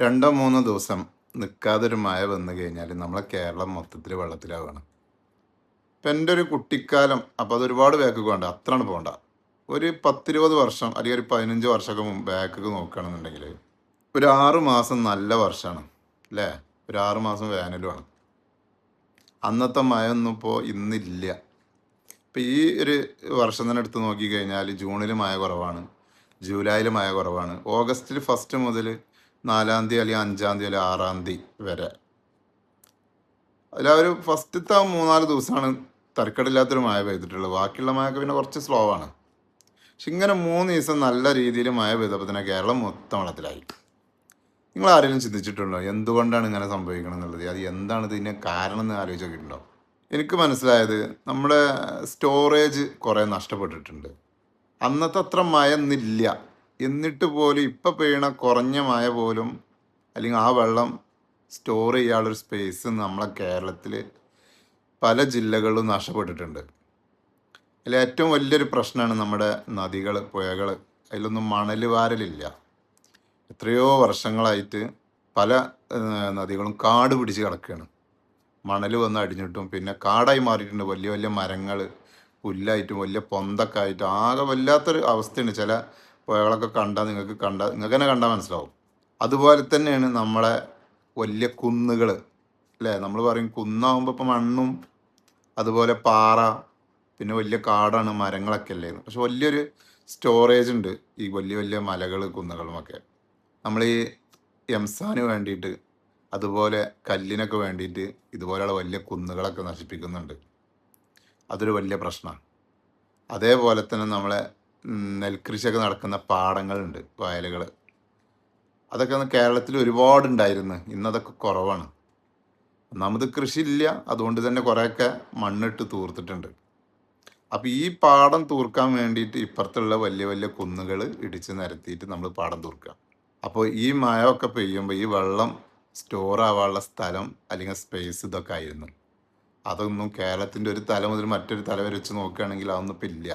രണ്ടോ മൂന്നോ ദിവസം നിൽക്കാതൊരു മഴ വന്നു കഴിഞ്ഞാൽ നമ്മളെ കേരളം മൊത്തത്തിൽ വെള്ളത്തിലാവുകയാണ്. ഇപ്പം എൻ്റെ ഒരു കുട്ടിക്കാലം അപ്പോൾ അത് ഒരുപാട് ബാക്ക് പോകണ്ട, അത്രയാണ് പോകണ്ട. ഒരു 10-20 വർഷം അല്ലെങ്കിൽ ഒരു 15 വർഷമൊക്കെ ബാക്കൊക്കെ നോക്കുകയാണെന്നുണ്ടെങ്കിൽ ഒരു 6 മാസം നല്ല വർഷമാണ് അല്ലേ? ഒരു 6 മാസം വേനലുമാണ്. അന്നത്തെ മഴ ഒന്നും ഇപ്പോൾ ഇന്നില്ല. ഇപ്പം ഈ ഒരു വർഷം തന്നെ എടുത്ത് നോക്കിക്കഴിഞ്ഞാൽ ജൂണിൽ മഴ കുറവാണ്, ജൂലൈയിൽ മഴ കുറവാണ്, ഓഗസ്റ്റിൽ ഫസ്റ്റ് മുതൽ 4-ാം തീയതി അല്ലെങ്കിൽ 5-ാം തീയതി അല്ലെങ്കിൽ 6-ാം തീയതി വരെ അതിൽ ഒരു ഫസ്റ്റത്തെ 3-4 ദിവസമാണ് തരക്കേടില്ലാത്തൊരു മഴ പെയ്തിട്ടുള്ളത്. ബാക്കിയുള്ള മഴയൊക്കെ പിന്നെ കുറച്ച് സ്ലോ ആണ്. പക്ഷെ ഇങ്ങനെ 3 ദിവസം നല്ല രീതിയിൽ മഴ പെയ്തപ്പോൾ തന്നെ കേരളം മൊത്തം വെള്ളത്തിലായി. നിങ്ങൾ ആരെങ്കിലും ചിന്തിച്ചിട്ടുണ്ടോ എന്തുകൊണ്ടാണ് ഇങ്ങനെ സംഭവിക്കണം എന്നുള്ളത്? അത് എന്താണ് ഇതിന് കാരണം എന്ന് ആലോചിച്ച് നോക്കിയിട്ടുണ്ടോ? എനിക്ക് മനസ്സിലായത് നമ്മുടെ സ്റ്റോറേജ് കുറേ നഷ്ടപ്പെട്ടിട്ടുണ്ട്. അന്നത്തെ അത്ര മഴ ഇന്നില്ല. എന്നിട്ട് പോലും ഇപ്പം പെയ്യണ കുറഞ്ഞ മഴ പോലും അല്ലെങ്കിൽ ആ വെള്ളം സ്റ്റോർ ചെയ്യാനുള്ളൊരു സ്പേസ് നമ്മളെ കേരളത്തിൽ പല ജില്ലകളിലും നഷ്ടപ്പെട്ടിട്ടുണ്ട്. അതിൽ ഏറ്റവും വലിയൊരു പ്രശ്നമാണ് നമ്മുടെ നദികൾ, പുഴകൾ. അതിലൊന്നും മണൽ വാരലില്ല. എത്രയോ വർഷങ്ങളായിട്ട് പല നദികളും കാട് പിടിച്ച് കിടക്കുകയാണ്. മണൽ വന്ന് അടിഞ്ഞിട്ടും പിന്നെ കാടായി മാറിയിട്ടുണ്ട്. വലിയ വലിയ മരങ്ങൾ പുല്ലായിട്ടും വലിയ പൊന്തൊക്കെ ആയിട്ടും ആകെ വല്ലാത്തൊരു അവസ്ഥയാണ്. ചില പുഴകളൊക്കെ നിങ്ങൾക്ക് തന്നെ കണ്ടാൽ മനസ്സിലാവും. അതുപോലെ തന്നെയാണ് നമ്മളെ വലിയ കുന്നുകൾ അല്ലേ? നമ്മൾ പറയും കുന്നാകുമ്പോൾ ഇപ്പം മണ്ണും അതുപോലെ പാറ പിന്നെ വലിയ കാടാണ്, മരങ്ങളൊക്കെ അല്ലേ. പക്ഷെ വലിയൊരു സ്റ്റോറേജ് ഉണ്ട് ഈ വലിയ വലിയ മലകൾ കുന്നുകളുമൊക്കെ. നമ്മൾ ഈ എംസാന് വേണ്ടിയിട്ട് അതുപോലെ കല്ലിനൊക്കെ വേണ്ടിയിട്ട് ഇതുപോലെയുള്ള വലിയ കുന്നുകളൊക്കെ നശിപ്പിക്കുന്നുണ്ട്. അതൊരു വലിയ പ്രശ്നമാണ്. അതേപോലെ തന്നെ നമ്മളെ നെൽകൃഷിയൊക്കെ നടക്കുന്ന പാടങ്ങളുണ്ട്, വയലുകൾ. അതൊക്കെ കേരളത്തിൽ ഒരുപാടുണ്ടായിരുന്നു. ഇന്നതൊക്കെ കുറവാണ്. ഒന്നാമത് കൃഷി ഇല്ല, അതുകൊണ്ട് തന്നെ കുറേയൊക്കെ മണ്ണിട്ട് തൂർത്തിട്ടുണ്ട്. അപ്പോൾ ഈ പാടം തൂർക്കാൻ വേണ്ടിയിട്ട് ഇപ്പുറത്തുള്ള വലിയ വലിയ കുന്നുകൾ ഇടിച്ച് നിരത്തിയിട്ട് നമ്മൾ പാടം തൂർക്കുക. അപ്പോൾ ഈ മഴയൊക്കെ പെയ്യുമ്പോൾ ഈ വെള്ളം സ്റ്റോർ ആവാനുള്ള സ്ഥലം അല്ലെങ്കിൽ സ്പേസ് ഇതൊക്കെ ആയിരുന്നു. അതൊന്നും കേരളത്തിൻ്റെ ഒരു തല മുതൽ മറ്റൊരു തല വരെ വെച്ച് നോക്കുകയാണെങ്കിൽ അതൊന്നും ഇപ്പം ഇല്ല.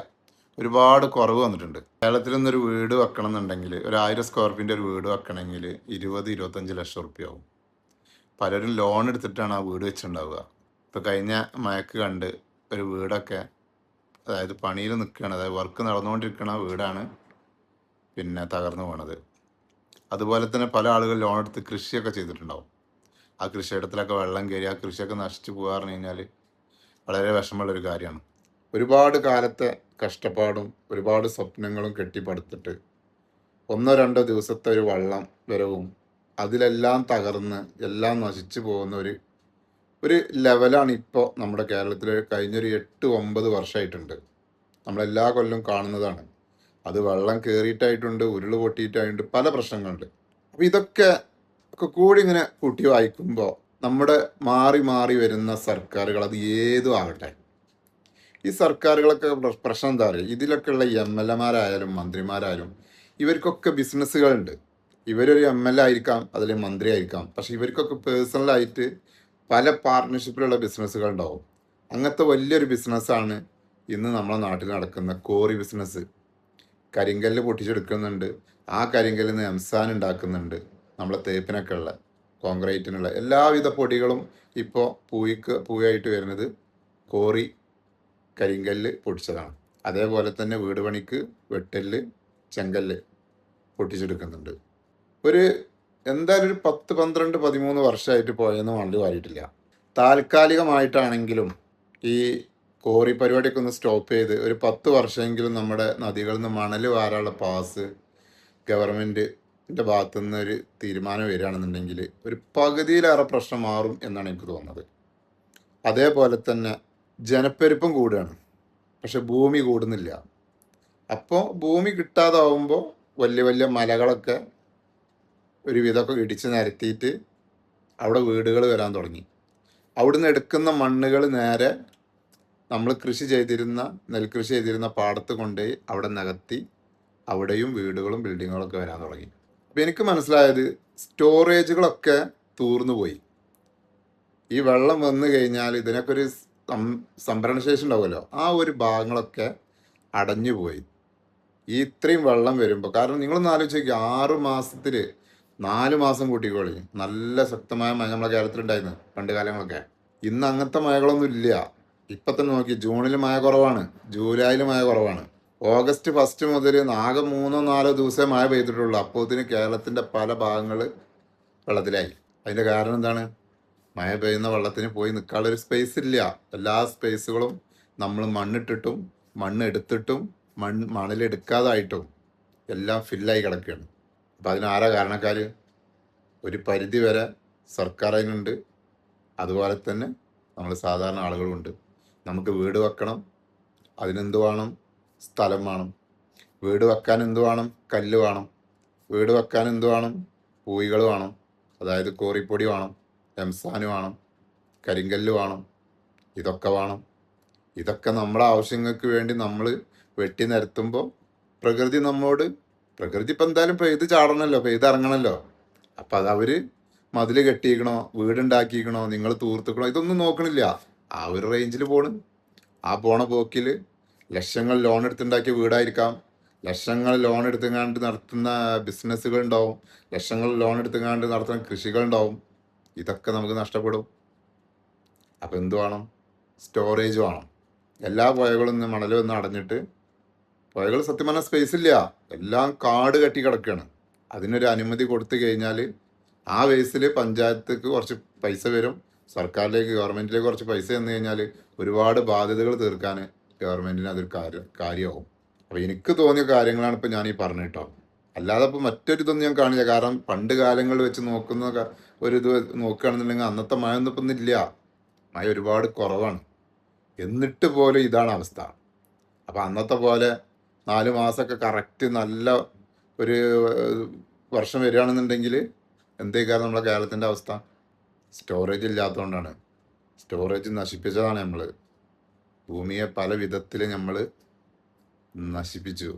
ഒരുപാട് കുറവ് വന്നിട്ടുണ്ട്. കേരളത്തിൽ നിന്നൊരു വീട് വെക്കണം എന്നുണ്ടെങ്കിൽ ഒരു 1000 സ്ക്വയർ ഫീറ്റിൻ്റെ ഒരു വീട് വെക്കണമെങ്കിൽ 20-25 ലക്ഷം റുപ്യ ആവും. പലരും ലോൺ എടുത്തിട്ടാണ് ആ വീട് വെച്ചിട്ടുണ്ടാവുക. ഇപ്പോൾ കഴിഞ്ഞ മഴക്ക് കണ്ട് ഒരു വീടൊക്കെ, അതായത് പണിയിൽ നിൽക്കുകയാണ്, അതായത് വർക്ക് നടന്നുകൊണ്ടിരിക്കുന്ന വീടാണ് പിന്നെ തകർന്നു പോണത്. അതുപോലെ തന്നെ പല ആളുകൾ ലോൺ എടുത്ത് കൃഷിയൊക്കെ ചെയ്തിട്ടുണ്ടാവും. ആ കൃഷിയിടത്തിലൊക്കെ വെള്ളം കയറി ആ കൃഷിയൊക്കെ നശിച്ചു പോകുക പറഞ്ഞു കഴിഞ്ഞാൽ വളരെ വിഷമമുള്ളൊരു കാര്യമാണ്. ഒരുപാട് കാലത്തെ കഷ്ടപ്പാടും ഒരുപാട് സ്വപ്നങ്ങളും കെട്ടിപ്പടുത്തിട്ട് 1-2 ദിവസത്തെ ഒരു വെള്ളം വരവും അതിലെല്ലാം തകർന്ന് എല്ലാം നശിച്ചു പോകുന്ന ഒരു ലെവലാണ് ഇപ്പോൾ നമ്മുടെ കേരളത്തിൽ കഴിഞ്ഞൊരു 8-9 വർഷമായിട്ടുണ്ട്. നമ്മളെല്ലാ കൊല്ലം കാണുന്നതാണ്. അത് വെള്ളം കയറിയിട്ടായിട്ടുണ്ട്, ഉരുൾ പൊട്ടിയിട്ടായിട്ടുണ്ട്, പല പ്രശ്നങ്ങളുണ്ട്. അപ്പോൾ ഇതൊക്കെ കൂടി ഇങ്ങനെ കൂട്ടി വായിക്കുമ്പോൾ നമ്മുടെ മാറി മാറി വരുന്ന സർക്കാരുകൾ, അത് ഏതും ആകട്ടെ, ഈ സർക്കാരുകളൊക്കെ പ്രശ്നം എന്താ പറയുക, ഇതിലൊക്കെയുള്ള MLA-മാരായാലും മന്ത്രിമാരായാലും ഇവർക്കൊക്കെ ബിസിനസ്സുകളുണ്ട്. ഇവരൊരു MLA ആയിരിക്കാം, അതിൽ മന്ത്രി ആയിരിക്കാം, പക്ഷെ ഇവർക്കൊക്കെ പേഴ്സണലായിട്ട് പല പാർട്ട്ണർഷിപ്പിലുള്ള ബിസിനസ്സുകൾ ഉണ്ടാവും. അങ്ങനത്തെ വലിയൊരു ബിസിനസ്സാണ് ഇന്ന് നമ്മളെ നാട്ടിൽ നടക്കുന്ന കോറി ബിസിനസ്. കരിങ്കല്ല് പൊട്ടിച്ചെടുക്കുന്നുണ്ട്. ആ കരിങ്കല്ലിൽ നിന്ന് എംസാൻ ഉണ്ടാക്കുന്നുണ്ട്. നമ്മളെ തേപ്പിനൊക്കെ ഉള്ള കോൺക്രീറ്റിനുള്ള എല്ലാവിധ പൊടികളും ഇപ്പോൾ പൂയായിട്ട് വരുന്നത് കോറി കരിങ്കല്ല് പൊട്ടിച്ചതാണ്. അതേപോലെ തന്നെ വീട് പണിക്ക് വെട്ടല്, ചെങ്കല്ല് പൊട്ടിച്ചെടുക്കുന്നുണ്ട്. എന്തായാലും ഒരു 10-12-13 വർഷമായിട്ട് പോയെന്ന് വണ്ടി വാരിയിട്ടില്ല. താൽക്കാലികമായിട്ടാണെങ്കിലും ഈ കോറി പരിപാടിയൊക്കെ ഒന്ന് സ്റ്റോപ്പ് ചെയ്ത് ഒരു 10 വർഷമെങ്കിലും നമ്മുടെ നദികളിൽ നിന്ന് മണൽ വാരാനുള്ള പാസ് ഗവൺമെൻറ്റിൻ്റെ ഭാഗത്തു നിന്ന് ഒരു തീരുമാനം വരികയാണെന്നുണ്ടെങ്കിൽ ഒരു പകുതിയിലേറെ പ്രശ്നം മാറും എന്നാണ് എനിക്ക് തോന്നുന്നത്. അതേപോലെ തന്നെ ജനപ്പെരുപ്പം കൂടുകയാണ്, പക്ഷെ ഭൂമി കൂടുന്നില്ല. അപ്പോൾ ഭൂമി കിട്ടാതാവുമ്പോൾ വലിയ വലിയ മലകളൊക്കെ ഒരു വിധമൊക്കെ ഇടിച്ച് നിരത്തിയിട്ട് അവിടെ വീടുകൾ വരാൻ തുടങ്ങി. അവിടുന്ന് എടുക്കുന്ന മണ്ണുകൾ നേരെ നമ്മൾ നെൽകൃഷി ചെയ്തിരുന്ന പാടത്ത് കൊണ്ടുപോയി അവിടെ നികത്തി അവിടെയും വീടുകളും ബിൽഡിങ്ങുകളൊക്കെ വരാൻ തുടങ്ങി. അപ്പം എനിക്ക് മനസ്സിലായത് സ്റ്റോറേജുകളൊക്കെ തൂർന്നു പോയി. ഈ വെള്ളം വന്നു കഴിഞ്ഞാൽ ഇതിനൊക്കെ ഒരു സംഭരണശേഷി ഉണ്ടാവുമല്ലോ, ആ ഒരു ഭാഗങ്ങളൊക്കെ അടഞ്ഞു പോയി ഈ ഇത്രയും വെള്ളം വരുമ്പോൾ. കാരണം നിങ്ങളൊന്ന് ആലോചിച്ച് നോക്കി, 6 മാസത്തിൽ 4 മാസം കൂട്ടിക്കോളി. നല്ല ശക്തമായ മഴ നമ്മളെ കേരളത്തിലുണ്ടായിരുന്നു പണ്ട് കാലങ്ങളൊക്കെ. ഇന്ന് അങ്ങനത്തെ മഴകളൊന്നും ഇല്ല. ഇപ്പം തന്നെ നോക്കി, ജൂണിൽ മഴ കുറവാണ്, ജൂലൈയിൽ മഴ കുറവാണ്. ഓഗസ്റ്റ് ഫസ്റ്റ് മുതൽ ആകെ 3-4 ദിവസമേ മഴ പെയ്തിട്ടുള്ളൂ. അപ്പോഴത്തിന് കേരളത്തിൻ്റെ പല ഭാഗങ്ങൾ വെള്ളത്തിലായി. അതിൻ്റെ കാരണം എന്താണ്? മഴ പെയ്യുന്ന വെള്ളത്തിന് പോയി നിൽക്കാനുള്ളൊരു സ്പേസ് ഇല്ല. എല്ലാ സ്പേസുകളും നമ്മൾ മണ്ണിട്ടിട്ടും മണ്ണ് എടുത്തിട്ടും മണലെടുക്കാതായിട്ടും എല്ലാം ഫില്ലായി കിടക്കുകയാണ്. അപ്പം അതിനാരാ കാരണക്കാർ? ഒരു പരിധി വരെ സർക്കാർ അതിനുണ്ട്, അതുപോലെ തന്നെ നമ്മൾ സാധാരണ ആളുകളുമുണ്ട്. നമുക്ക് വീട് വെക്കണം, അതിനെന്ത് വേണം? സ്ഥലം വേണം. വീട് വെക്കാൻ എന്ത് വേണം? കല്ല് വേണം. വീട് വെക്കാൻ എന്ത് വേണം? പൂയികൾ വേണം, അതായത് കോറിപ്പൊടി വേണം, എംസാന് വേണം, കരിങ്കല്ല് വേണം, ഇതൊക്കെ വേണം. ഇതൊക്കെ നമ്മുടെ ആവശ്യങ്ങൾക്ക് വേണ്ടി നമ്മൾ വെട്ടി നിരത്തുമ്പോൾ പ്രകൃതി ഇപ്പം എന്തായാലും പെയ്ത് ചാടണമല്ലോ, പെയ്തിറങ്ങണമല്ലോ. അപ്പം അത് അവർ മതിൽ കെട്ടിയിക്കണോ, വീടുണ്ടാക്കിക്കണോ, നിങ്ങൾ തൂർത്തുക്കണോ, ഇതൊന്നും നോക്കണില്ല. ആ ഒരു റേഞ്ചിൽ പോണ്. ആ പോണ പോക്കിൽ ലക്ഷങ്ങൾ ലോൺ എടുത്തുണ്ടാക്കിയ വീടായിരിക്കാം, ലക്ഷങ്ങൾ ലോൺ എടുത്തുങ്ങാണ്ട് നടത്തുന്ന ബിസിനസ്സുകൾ ഉണ്ടാവും, ലക്ഷങ്ങൾ ലോൺ എടുത്തുങ്ങാണ്ട് നടത്തുന്ന കൃഷികളുണ്ടാവും. ഇതൊക്കെ നമുക്ക് നഷ്ടപ്പെടും. അപ്പം എന്ത് വേണം? സ്റ്റോറേജ് വേണം. എല്ലാ പുഴകളും ഇന്ന് മണൽ വന്ന് അടഞ്ഞിട്ട്, പുഴകൾ സത്യം പറഞ്ഞാൽ സ്പേസ് ഇല്ല, എല്ലാം കാട് കെട്ടി കിടക്കുകയാണ്. അതിനൊരു അനുമതി കൊടുത്തു കഴിഞ്ഞാൽ ആ ബേസിൽ പഞ്ചായത്തേക്ക് കുറച്ച് പൈസ വരും, സർക്കാരിലേക്ക് ഗവൺമെൻറ്റിലേക്ക് കുറച്ച് പൈസ തന്നു കഴിഞ്ഞാൽ ഒരുപാട് ബാധ്യതകൾ തീർക്കാൻ ഗവൺമെൻറ്റിന് അതൊരു കാര്യമാവും. അപ്പോൾ എനിക്ക് തോന്നിയ കാര്യങ്ങളാണ് ഇപ്പോൾ ഞാൻ ഈ പറഞ്ഞു കേട്ടോ. അല്ലാതെ ഇപ്പോൾ മറ്റൊരിതൊന്നും ഞാൻ കാണില്ല. കാരണം പണ്ട് കാലങ്ങളിൽ വെച്ച് നോക്കുന്ന ഒരിത് നോക്കുകയാണെന്നുണ്ടെങ്കിൽ അന്നത്തെ മഴ ഒന്നും ഇപ്പം ഇല്ല. മഴ ഒരുപാട് കുറവാണ്. എന്നിട്ട് പോലും ഇതാണ് അവസ്ഥ. അപ്പം അന്നത്തെ പോലെ 4 മാസമൊക്കെ കറക്റ്റ് നല്ല ഒരു വർഷം വരികയാണെന്നുണ്ടെങ്കിൽ എന്തേക്കാരം നമ്മളെ കേരളത്തിൻ്റെ അവസ്ഥ? സ്റ്റോറേജ് ഇല്ലാത്തതുകൊണ്ടാണ്. സ്റ്റോറേജ് നശിപ്പിച്ചതാണ് നമ്മൾ. ഭൂമിയെ പല വിധത്തിൽ നമ്മൾ നശിപ്പിച്ചു.